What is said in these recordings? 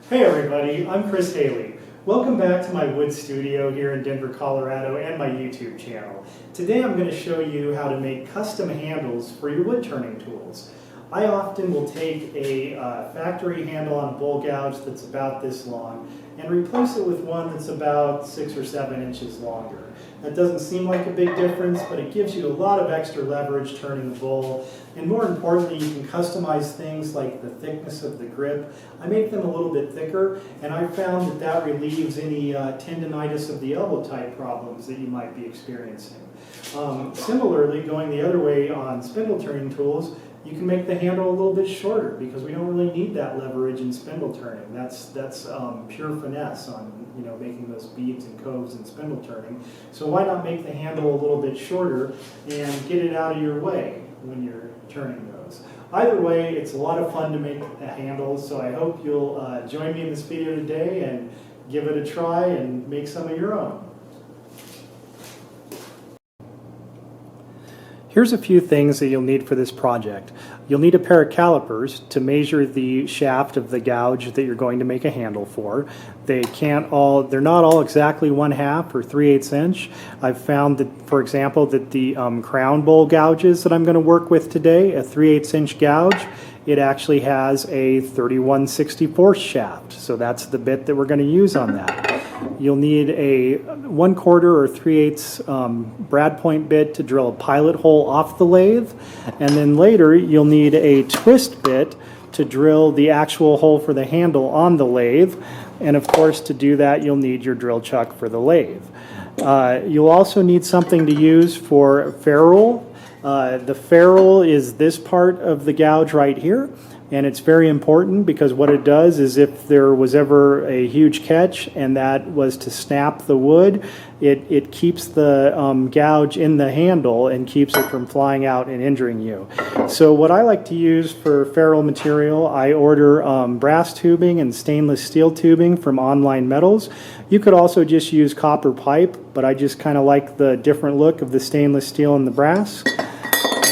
Hey everybody, I'm Chris Haley. Welcome back to my wood studio here in Denver, Colorado and my YouTube channel. Today I'm going to show you how to make custom handles for your wood turning tools. I often will take a factory handle on a bowl gouge that's about this long and replace it with one that's about 6 or 7 inches longer. That doesn't seem like a big difference, but it gives you a lot of extra leverage turning the bowl. And more importantly, you can customize things like the thickness of the grip. I make them a little bit thicker, and I found that that relieves any tendonitis of the elbow type problems that you might be experiencing. Similarly, going the other way on spindle turning tools, you can make the handle a little bit shorter because we don't really need that leverage in spindle turning. That's pure finesse on making those beads and coves and spindle turning. So why not make the handle a little bit shorter and get it out of your way when you're turning those? Either way, it's a lot of fun to make a handle, so I hope you'll join me in this video today and give it a try and make some of your own. Here's a few things that you'll need for this project. You'll need a pair of calipers to measure the shaft of the gouge that you're going to make a handle for. They're not all exactly 1/2 or 3/8 inch. I've found that, for example, that the crown bowl gouges that I'm going to work with today, a 3/8 inch gouge, it actually has a 31/64 shaft. So that's the bit that we're going to use on that. You'll need a 1/4 or 3/8 brad point bit to drill a pilot hole off the lathe, and then later you'll need a twist bit to drill the actual hole for the handle on the lathe, and of course to do that you'll need your drill chuck for the lathe. You'll also need something to use for ferrule. The ferrule is this part of the gouge right here. And it's very important because what it does is if there was ever a huge catch and that was to snap the wood, it keeps the gouge in the handle and keeps it from flying out and injuring you. So what I like to use for ferrule material, I order brass tubing and stainless steel tubing from Online Metals. You could also just use copper pipe, but I just kind of like the different look of the stainless steel and the brass.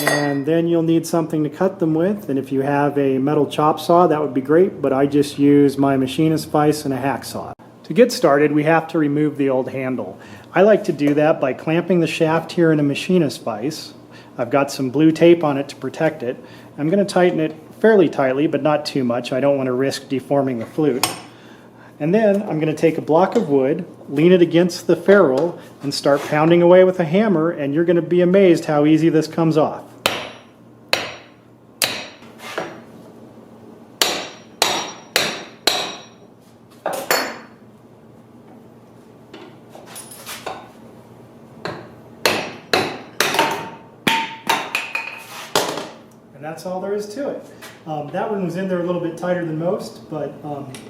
And then you'll need something to cut them with, and if you have a metal chop saw that would be great, but I just use my machinist vise and a hacksaw. To get started we have to remove the old handle. I like to do that by clamping the shaft here in a machinist vise. I've got some blue tape on it to protect it. I'm going to tighten it fairly tightly but not too much. I don't want to risk deforming the flute. And then I'm going to take a block of wood, lean it against the ferrule, and start pounding away with a hammer, and you're going to be amazed how easy this comes off. And that's all there is to it. That one was in there a little bit tighter than most, but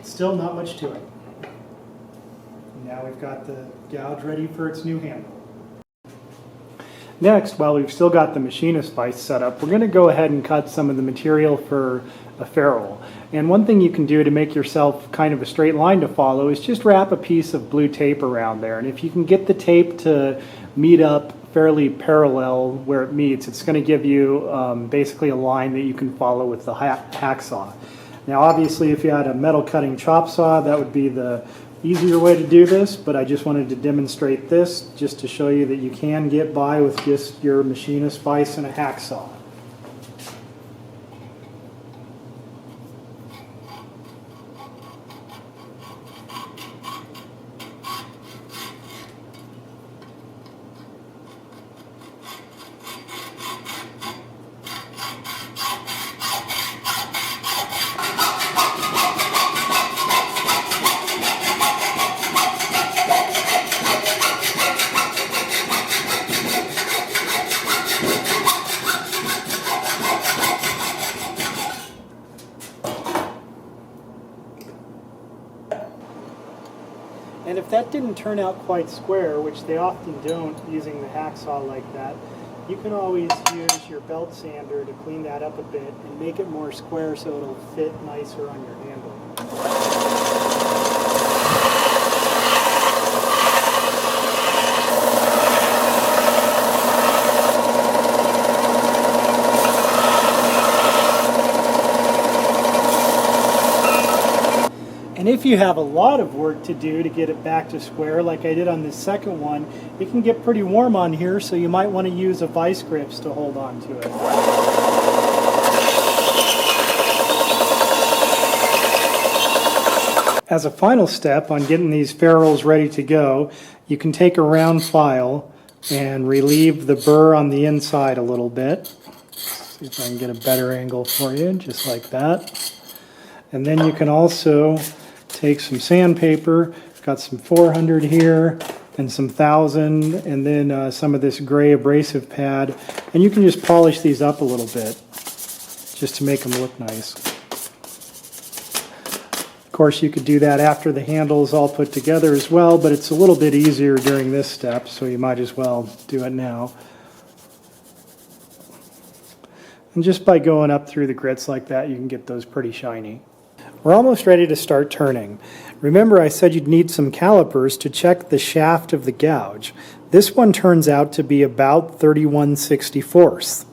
still not much to it. Now we've got the gouge ready for its new handle. Next, while we've still got the machinist vise set up, we're going to go ahead and cut some of the material for a ferrule. And one thing you can do to make yourself kind of a straight line to follow is just wrap a piece of blue tape around there. And if you can get the tape to meet up fairly parallel where it meets, it's going to give you basically a line that you can follow with the hacksaw. Now obviously if you had a metal cutting chop saw, that would be the easier way to do this, but I just wanted to demonstrate this just to show you that you can get by with just your machinist vise and a hacksaw. And if that didn't turn out quite square, which they often don't using the hacksaw like that, you can always use your belt sander to clean that up a bit and make it more square so it'll fit nicer on your handle. And if you have a lot of work to do to get it back to square, like I did on this second one, it can get pretty warm on here, so you might want to use a vice grips to hold on to it. As a final step on getting these ferrules ready to go, you can take a round file and relieve the burr on the inside a little bit. See if I can get a better angle for you, just like that. And then you can also take some sandpaper, got some 400 here and some 1000, and then some of this gray abrasive pad, and you can just polish these up a little bit just to make them look nice. Of course, you could do that after the handle is all put together as well, but it's a little bit easier during this step, so you might as well do it now. And just by going up through the grits like that, you can get those pretty shiny. We're almost ready to start turning. Remember, I said you'd need some calipers to check the shaft of the gouge. This one turns out to be about 31/64.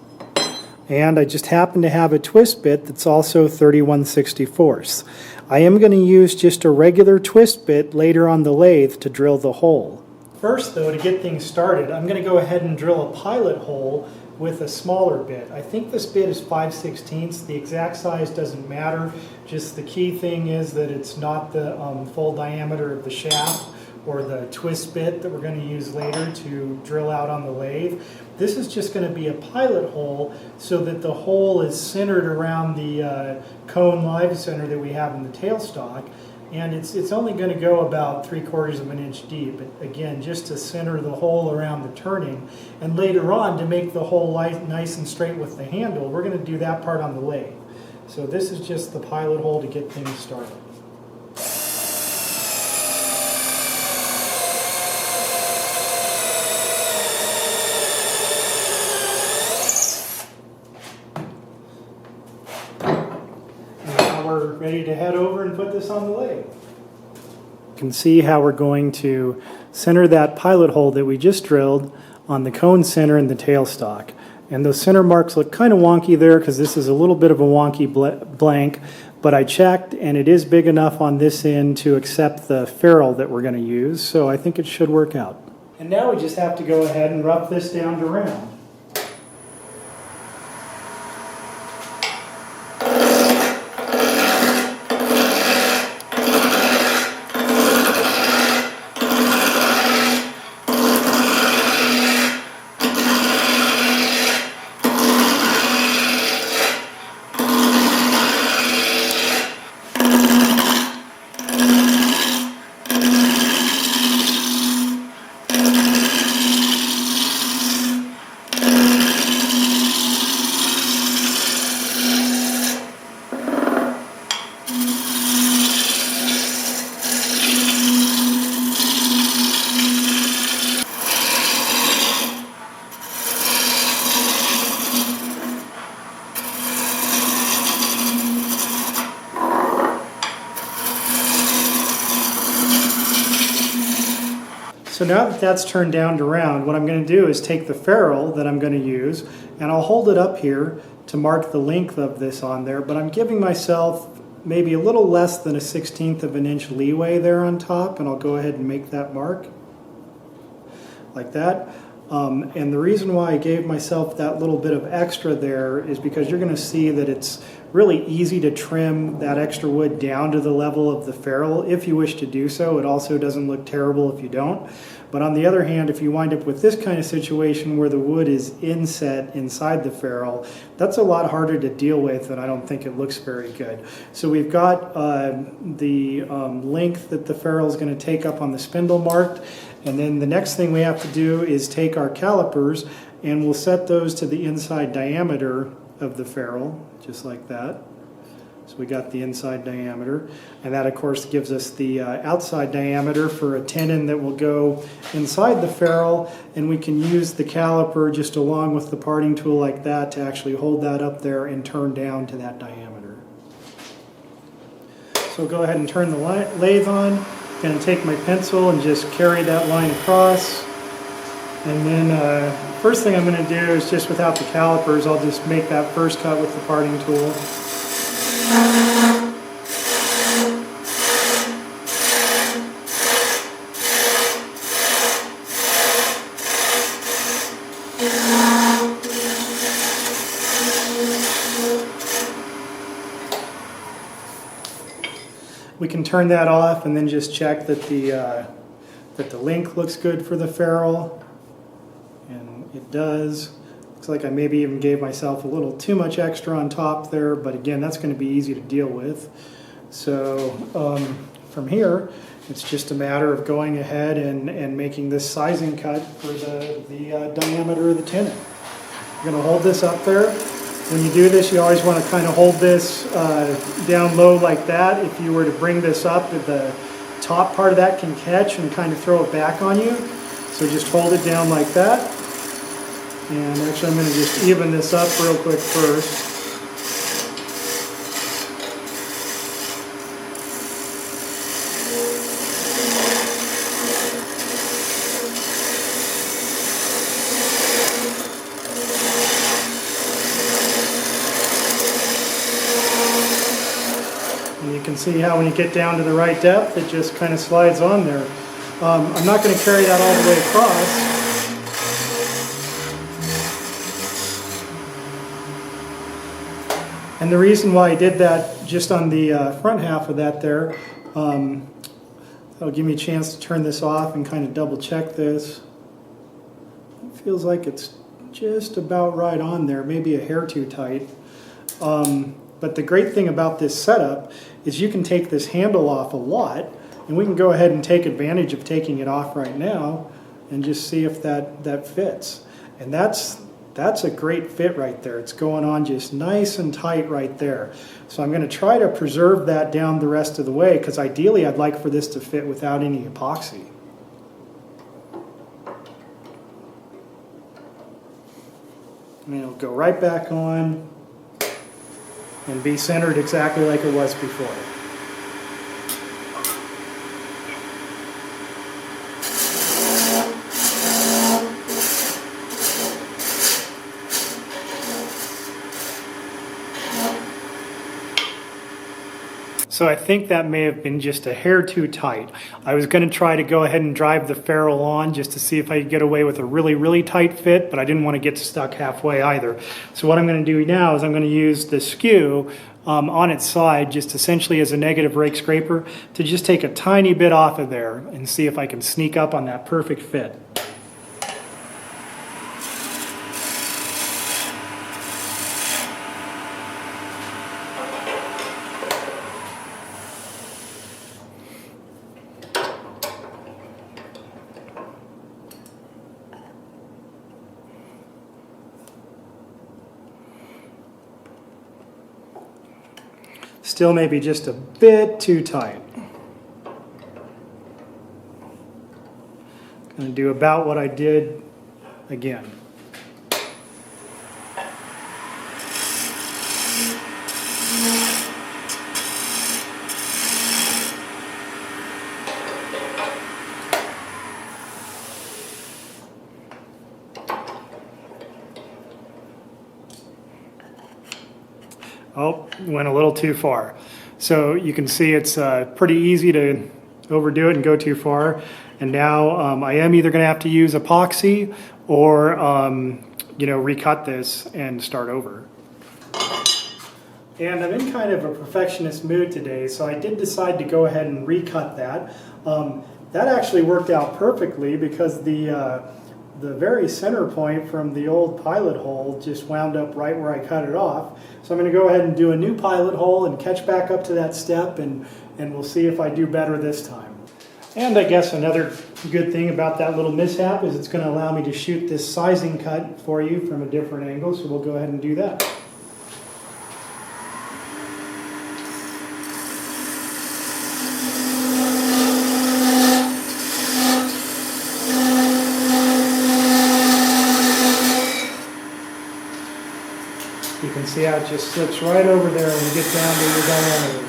And I just happen to have a twist bit that's also 31/64. I am going to use just a regular twist bit later on the lathe to drill the hole. First, though, to get things started, I'm going to go ahead and drill a pilot hole with a smaller bit. I think this bit is 5/16. The exact size doesn't matter. Just the key thing is that it's not the full diameter of the shaft or the twist bit that we're going to use later to drill out on the lathe. This is just going to be a pilot hole so that the hole is centered around the cone live center that we have in the tailstock. And it's only going to go about 3/4 of an inch deep, again, just to center the hole around the turning. And later on, to make the hole nice and straight with the handle, we're going to do that part on the lathe. So this is just the pilot hole to get things started. We're ready to head over and put this on the lathe. You can see how we're going to center that pilot hole that we just drilled on the cone center in the tailstock. And those center marks look kind of wonky there because this is a little bit of a wonky blank, but I checked and it is big enough on this end to accept the ferrule that we're going to use, so I think it should work out. And now we just have to go ahead and rough this down to round. So now that that's turned down to round, what I'm going to do is take the ferrule that I'm going to use and I'll hold it up here to mark the length of this on there, but I'm giving myself maybe a little less than a 1/16 of an inch leeway there on top, and I'll go ahead and make that mark like that. And the reason why I gave myself that little bit of extra there is because you're going to see that it's really easy to trim that extra wood down to the level of the ferrule if you wish to do so. It also doesn't look terrible if you don't. But on the other hand, if you wind up with this kind of situation where the wood is inset inside the ferrule, that's a lot harder to deal with, and I don't think it looks very good. So we've got the length that the ferrule is going to take up on the spindle marked, and then the next thing we have to do is take our calipers and we'll set those to the inside diameter of the ferrule, just like that. So we got the inside diameter, and that of course gives us the outside diameter for a tenon that will go inside the ferrule, and we can use the caliper just along with the parting tool like that to actually hold that up there and turn down to that diameter. So go ahead and turn the lathe on. I'm going to take my pencil and just carry that line across, and then first thing I'm going to do is, just without the calipers, I'll just make that first cut with the parting tool. We can turn that off and then just check that the link looks good for the ferrule, and it does. Looks like I maybe even gave myself a little too much extra on top there, but again, that's going to be easy to deal with. So from here, it's just a matter of going ahead and making this sizing cut for the diameter of the tenon. You're going to hold this up there. When you do this, you always want to kind of hold this down low like that. If you were to bring this up, the top part of that can catch and kind of throw it back on you. So just hold it down like that. And actually, I'm going to just even this up real quick first. And you can see how when you get down to the right depth, it just kind of slides on there. I'm not going to carry that all the way across. And the reason why I did that just on the front half of that there, that'll give me a chance to turn this off and kind of double check this. It feels like it's just about right on there, maybe a hair too tight. But the great thing about this setup is you can take this handle off a lot, and we can go ahead and take advantage of taking it off right now and just see if that fits. And that's a great fit right there. It's going on just nice and tight right there. So I'm going to try to preserve that down the rest of the way, because ideally I'd like for this to fit without any epoxy. And it'll go right back on and be centered exactly like it was before. So I think that may have been just a hair too tight. I was going to try to go ahead and drive the ferrule on just to see if I could get away with a really, really tight fit, but I didn't want to get stuck halfway either. So what I'm going to do now is I'm going to use the skew on its side, just essentially as a negative rake scraper, to just take a tiny bit off of there and see if I can sneak up on that perfect fit. Still maybe just a bit too tight. Going to do about what I did again. Oh, went a little too far. So you can see it's pretty easy to overdo it and go too far. And now I am either going to have to use epoxy or recut this and start over. And I'm in kind of a perfectionist mood today, so I did decide to go ahead and recut that. That actually worked out perfectly because the very center point from the old pilot hole just wound up right where I cut it off. So I'm going to go ahead and do a new pilot hole and catch back up to that step, and we'll see if I do better this time. And I guess another good thing about that little mishap is it's going to allow me to shoot this sizing cut for you from a different angle, so we'll go ahead and do that. You can see how it just slips right over there when you get down to your diameter.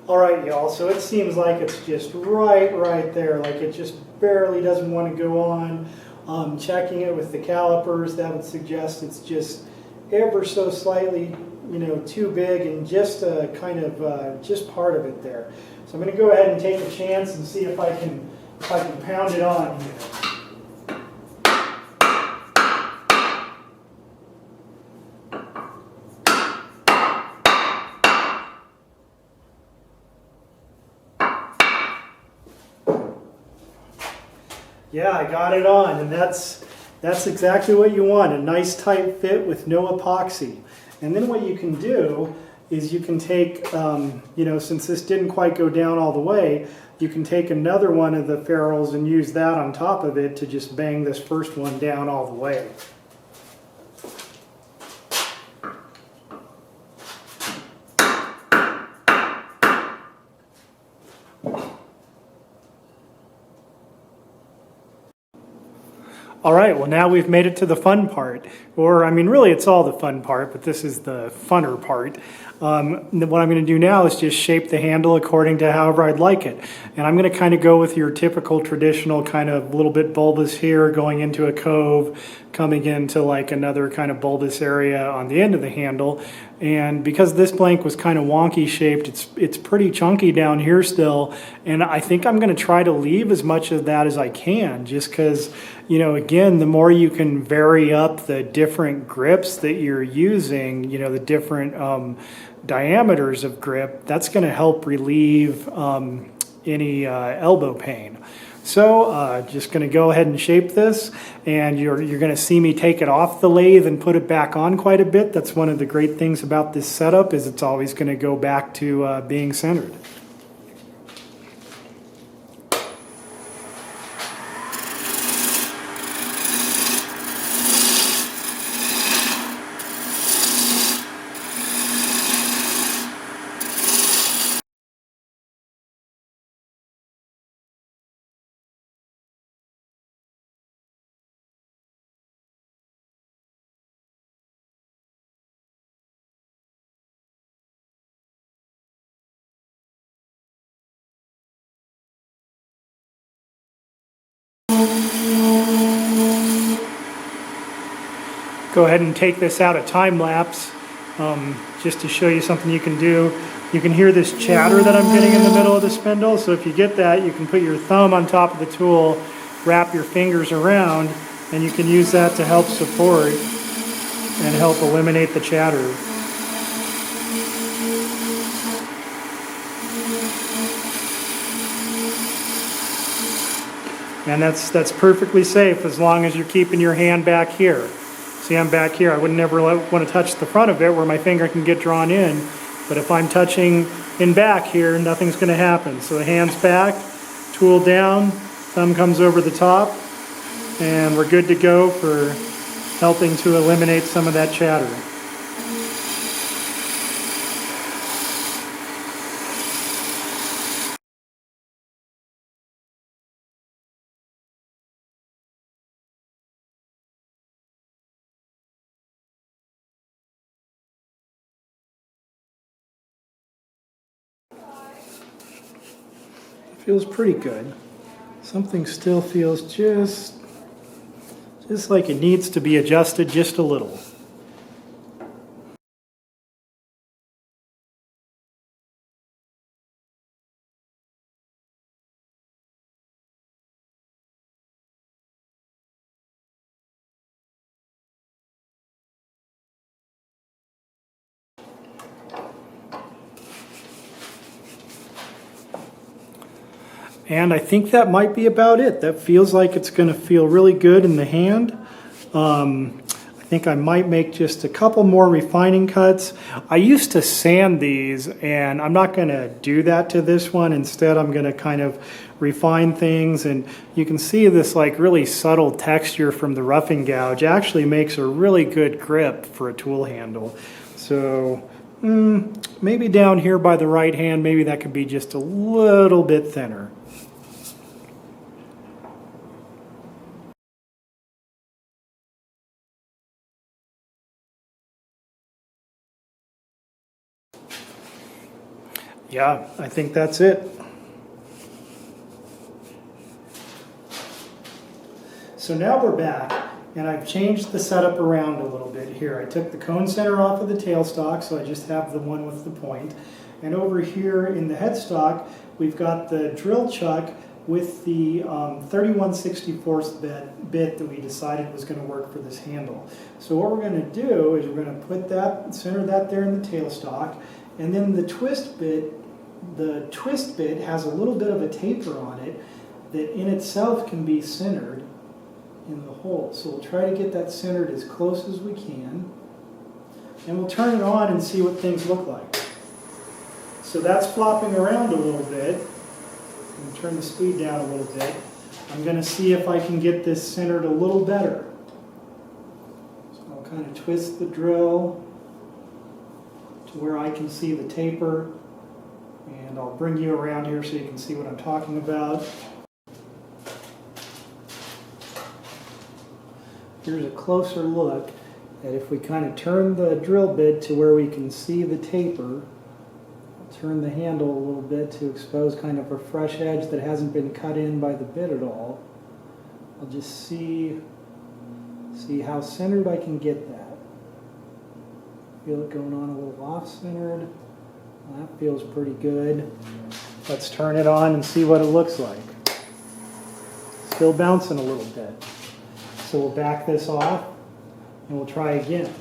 All right, y'all, so it seems like it's just right there, like it just barely doesn't want to go on. Checking it with the calipers, that would suggest it's just ever so slightly, you know, too big and just kind of just part of it there. So I'm going to go ahead and take a chance and see if I can pound it on here. Yeah, I got it on, and that's exactly what you want, a nice tight fit with no epoxy. And then what you can do is you can take, you know, since this didn't quite go down all the way, you can take another one of the ferrules and use that on top of it to just bang this first one down all the way. All right, well now we've made it to the fun part, or I mean really it's all the fun part, but this is the funner part. What I'm going to do now is just shape the handle according to however I'd like it. And I'm going to kind of go with your typical traditional kind of little bit bulbous here going into a cove, coming into like another kind of bulbous area on the end of the handle. And because this blank was kind of wonky shaped, it's pretty chunky down here still. And I think I'm going to try to leave as much of that as I can, just because, you know, again, the more you can vary up the different grips that you're using, you know, the different diameters of grip, that's going to help relieve any elbow pain. So just going to go ahead and shape this, and you're going to see me take it off the lathe and put it back on quite a bit. That's one of the great things about this setup, is it's always going to go back to being centered. Go ahead and take this out of time lapse just to show you something you can do. You can hear this chatter that I'm getting in the middle of the spindle, so if you get that, you can put your thumb on top of the tool, wrap your fingers around, and you can use that to help support and help eliminate the chatter. And that's perfectly safe as long as you're keeping your hand back here. See, I'm back here. I would never want to touch the front of it where my finger can get drawn in. But if I'm touching in back here, nothing's going to happen. So the hand's back, tool down, thumb comes over the top, and we're good to go for helping to eliminate some of that chatter. Feels pretty good. Something still feels just like it needs to be adjusted just a little. And I think that might be about it. That feels like it's going to feel really good in the hand. I think I might make just a couple more refining cuts. I used to sand these, and I'm not going to do that to this one. Instead, I'm going to kind of refine things, and you can see this like really subtle texture from the roughing gouge actually makes a really good grip for a tool handle. So maybe down here by the right hand, maybe that could be just a little bit thinner. Yeah, I think that's it. So now we're back, and I've changed the setup around a little bit here. I took the cone center off of the tailstock, so I just have the one with the point. And over here in the headstock, we've got the drill chuck with the 31/64 bit that we decided was going to work for this handle. So what we're going to do is we're going to put that, center that there in the tailstock, and then the twist bit has a little bit of a taper on it that in itself can be centered in the hole. So we'll try to get that centered as close as we can, and we'll turn it on and see what things look like. So that's flopping around a little bit. I'm turn the speed down a little bit. I'm going to see if I can get this centered a little better. So I'll kind of twist the drill to where I can see the taper, and I'll bring you around here so you can see what I'm talking about. Here's a closer look at if we kind of turn the drill bit to where we can see the taper. I'll turn the handle a little bit to expose kind of a fresh edge that hasn't been cut in by the bit at all. I'll just see how centered I can get that. Feel it going on a little off-centered. Well, that feels pretty good. Let's turn it on and see what it looks like. Still bouncing a little bit. So we'll back this off and we'll try again.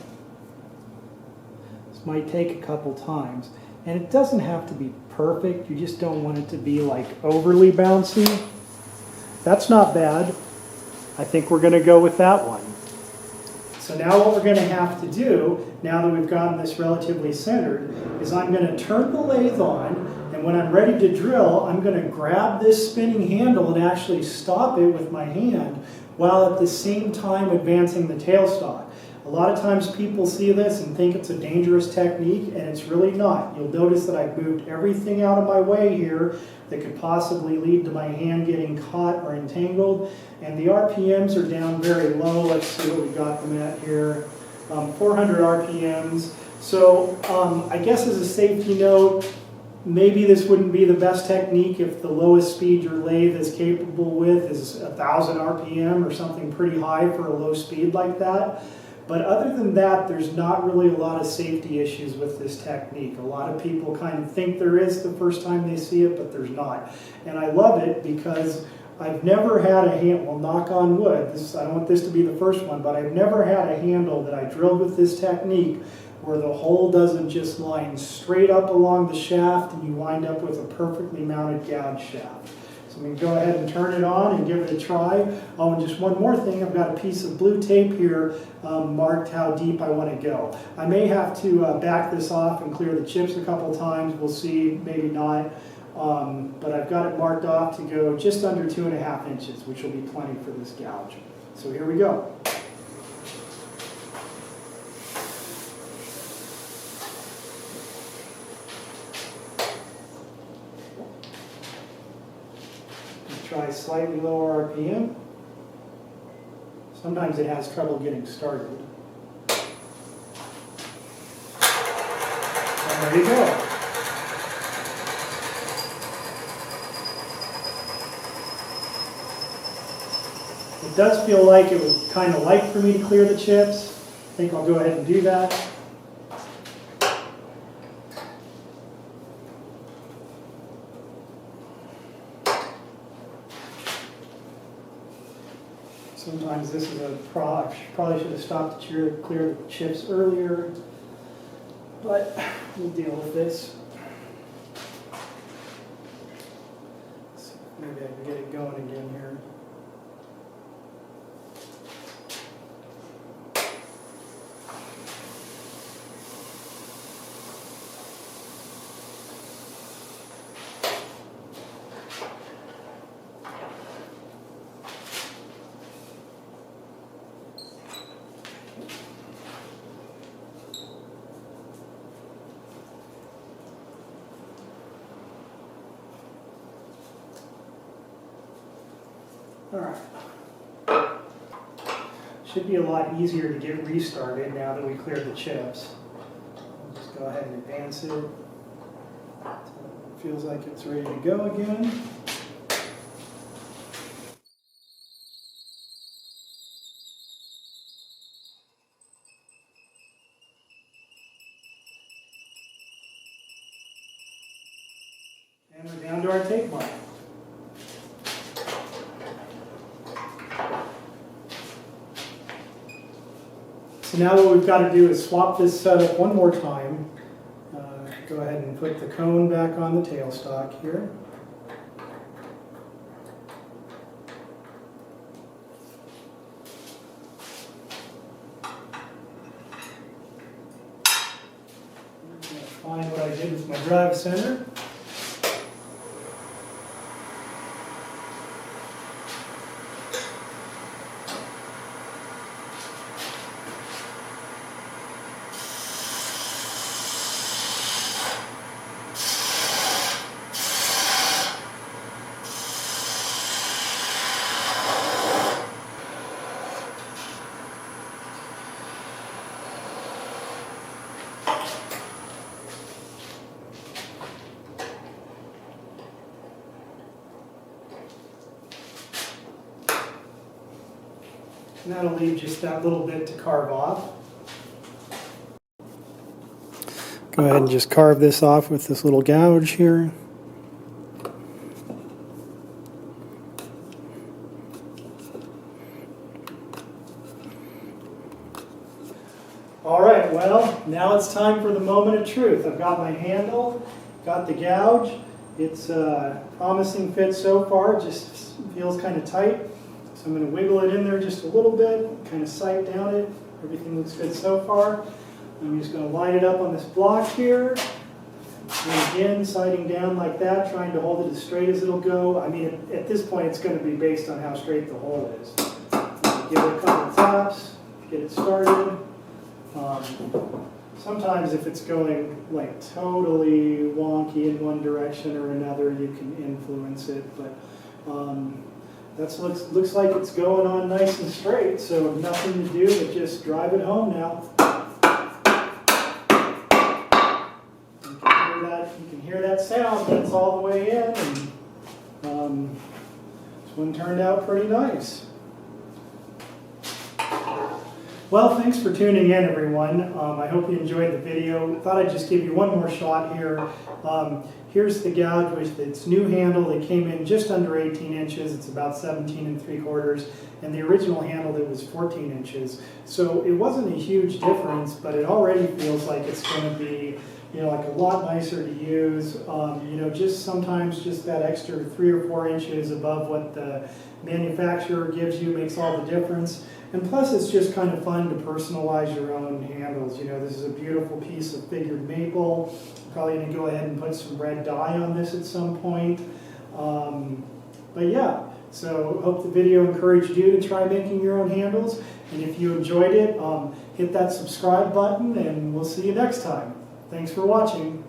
This might take a couple times. And it doesn't have to be perfect. You just don't want it to be like overly bouncy. That's not bad. I think we're going to go with that one. So now what we're going to have to do, now that we've gotten this relatively centered, is I'm going to turn the lathe on, and when I'm ready to drill, I'm going to grab this spinning handle and actually stop it with my hand while at the same time advancing the tailstock. A lot of times people see this and think it's a dangerous technique, and it's really not. You'll notice that I've moved everything out of my way here that could possibly lead to my hand getting caught or entangled, and the RPMs are down very low. Let's see what we got them at here. 400 RPMs. So I guess as a safety note, maybe this wouldn't be the best technique if the lowest speed your lathe is capable with is 1,000 RPM or something pretty high for a low speed like that. But other than that, there's not really a lot of safety issues with this technique. A lot of people kind of think there is the first time they see it, but there's not. And I love it because I've never had a handle, well, knock on wood, I don't want this to be the first one, but I've never had a handle that I drilled with this technique where the hole doesn't just line straight up along the shaft and you wind up with a perfectly mounted gouge shaft. So I'm going to go ahead and turn it on and give it a try. Oh, and just one more thing, I've got a piece of blue tape here marked how deep I want to go. I may have to back this off and clear the chips a couple times. We'll see, maybe not. But I've got it marked off to go just under 2.5 inches, which will be plenty for this gouge. So here we go. Try slightly lower RPM. Sometimes it has trouble getting started. And there you go. It does feel like it was kind of light for me to clear the chips. I think I'll go ahead and do that. Sometimes this is a probably should have stopped to clear the chips earlier, but we'll deal with this. Maybe I can get it going again here. All right. Should be a lot easier to get restarted now that we cleared the chips. I'll just go ahead and advance it to feels like it's ready to go again. And we're down to our tape mark. So now what we've got to do is swap this setup one more time. Go ahead and put the cone back on the tailstock here. Find what I did with my drive center. And that'll leave just that little bit to carve off. Go ahead and just carve this off with this little gouge here. All right, well, now it's time for the moment of truth. I've got my handle, got the gouge. It's a promising fit so far, just feels kind of tight. So I'm going to wiggle it in there just a little bit, kind of sight down it. Everything looks good so far. I'm just going to line it up on this block here. And again, sighting down like that, trying to hold it as straight as it'll go. I mean, at this point, it's going to be based on how straight the hole is. Give it a couple of taps, get it started. Sometimes if it's going like totally wonky in one direction or another, you can influence it. But that looks like it's going on nice and straight, so nothing to do but just drive it home now. You can hear that sound, that's all the way in, and this one turned out pretty nice. Well, thanks for tuning in, everyone. I hope you enjoyed the video. Thought I'd just give you one more shot here. Here's the gouge with its new handle. It came in just under 18 inches. It's about 17 3/4, and the original handle that was 14 inches. So it wasn't a huge difference, but it already feels like it's going to be, like a lot nicer to use. Just sometimes just that extra 3 or 4 inches above what the manufacturer gives you makes all the difference. And plus, it's just kind of fun to personalize your own handles. This is a beautiful piece of figured maple. I'm probably going to go ahead and put some red dye on this at some point. But yeah, so hope the video encouraged you to try making your own handles. And if you enjoyed it, hit that subscribe button, and we'll see you next time. Thanks for watching.